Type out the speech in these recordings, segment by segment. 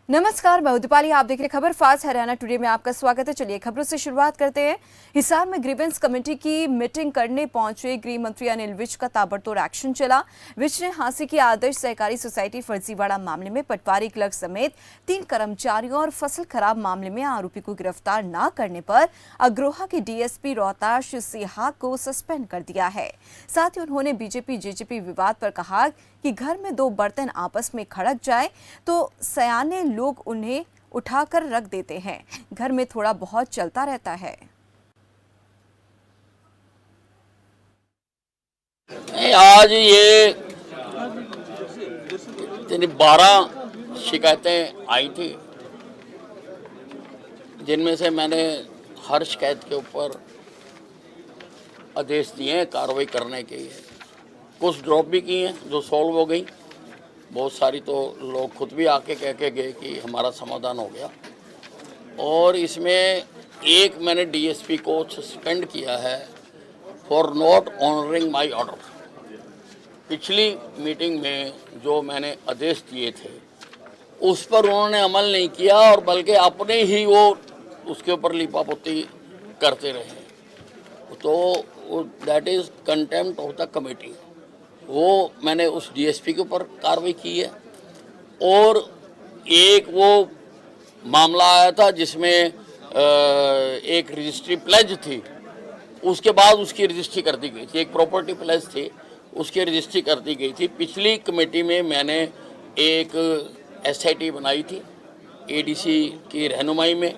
नमस्कार, मैं दीपाली। आप देख रहे खबर फास्ट हरियाणा टुडे में आपका स्वागत है। चलिए खबरों से शुरुआत करते हैं। हिसार में ग्रीवेंस कमेटी की मीटिंग करने पहुंचे गृह मंत्री अनिल विज का ताबड़तोड़ एक्शन चला। विज ने हांसी की आदर्श सहकारी सोसाइटी फर्जीवाड़ा मामले में पटवारी क्लर्क समेत 3 कर्मचारियों और फसल खराब मामले में आरोपी को गिरफ्तार न करने पर अग्रोहा के डीएसपी रोहताश सिहा को सस्पेंड कर दिया है। साथ ही उन्होंने बीजेपी जेजेपी विवाद पर कहा कि घर में 2 बर्तन आपस में खड़क जाए तो सयाने लोग उन्हें उठाकर रख देते हैं। घर में थोड़ा बहुत चलता रहता है। आज ये 12 शिकायतें आई थी, जिनमें से मैंने हर शिकायत के ऊपर आदेश दिए हैं कार्रवाई करने के लिए। कुछ ड्रॉप भी की हैं जो सॉल्व हो गई, बहुत सारी तो लोग खुद भी आके कह के गए कि हमारा समाधान हो गया। और इसमें एक मैंने डीएसपी को सस्पेंड किया है for not honouring my order. पिछली मीटिंग में जो मैंने आदेश दिए थे उस पर उन्होंने अमल नहीं किया और बल्कि अपने ही वो उसके ऊपर लिपापोती करते रहे, तो that is contempt of the committee. वो मैंने उस डीएसपी के ऊपर कार्रवाई की है। और एक वो मामला आया था जिसमें एक रजिस्ट्री प्लेज थी, उसके बाद उसकी रजिस्ट्री कर दी गई थी। एक प्रॉपर्टी प्लेज थी, उसकी रजिस्ट्री कर दी गई थी। पिछली कमेटी में मैंने एक एसआईटी बनाई थी एडीसी की रहनुमाई में,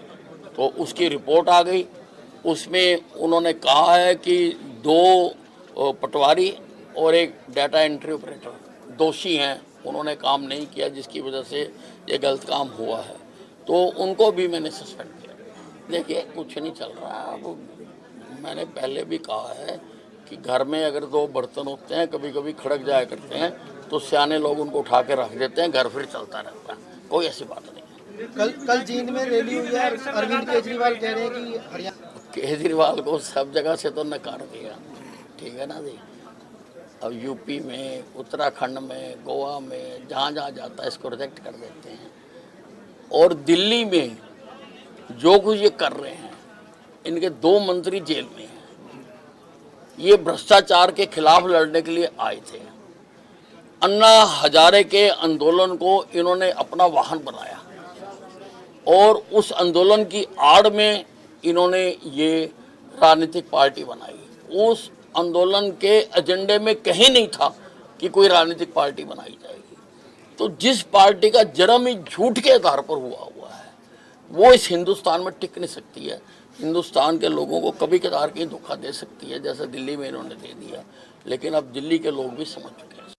तो उसकी रिपोर्ट आ गई। उसमें उन्होंने कहा है कि 2 पटवारी और एक डाटा एंट्री ऑपरेटर दोषी हैं, उन्होंने काम नहीं किया जिसकी वजह से ये गलत काम हुआ है, तो उनको भी मैंने सस्पेंड किया। देखिए कुछ नहीं चल रहा है। अब मैंने पहले भी कहा है कि घर में अगर 2 बर्तन होते हैं कभी कभी खड़क जाया करते हैं तो सियाने लोग उनको उठा के रख देते हैं, घर फिर चलता रहता है, कोई ऐसी बात नहीं। कल जींद में रैली हुई है। अरविंद केजरीवाल कह रहे हैं कि हरियाणा केजरीवाल को सब जगह से तो नकार दिया, ठीक है ना जी। अब यूपी में, उत्तराखंड में, गोवा में, जहाँ जहाँ जाता है इसको रिजेक्ट कर देते हैं। और दिल्ली में जो कुछ ये कर रहे हैं, इनके 2 मंत्री जेल में हैं। ये भ्रष्टाचार के खिलाफ लड़ने के लिए आए थे। अन्ना हजारे के आंदोलन को इन्होंने अपना वाहन बनाया और उस आंदोलन की आड़ में इन्होंने ये राजनीतिक पार्टी बनाई। उस आंदोलन के एजेंडे में कहीं नहीं था कि कोई राजनीतिक पार्टी बनाई जाएगी। तो जिस पार्टी का जन्म ही झूठ के आधार पर हुआ है वो इस हिंदुस्तान में टिक नहीं सकती है। हिंदुस्तान के लोगों को कभी कदार कहीं धोखा दे सकती है, जैसे दिल्ली में इन्होंने दे दिया। लेकिन अब दिल्ली के लोग भी समझ चुके हैं।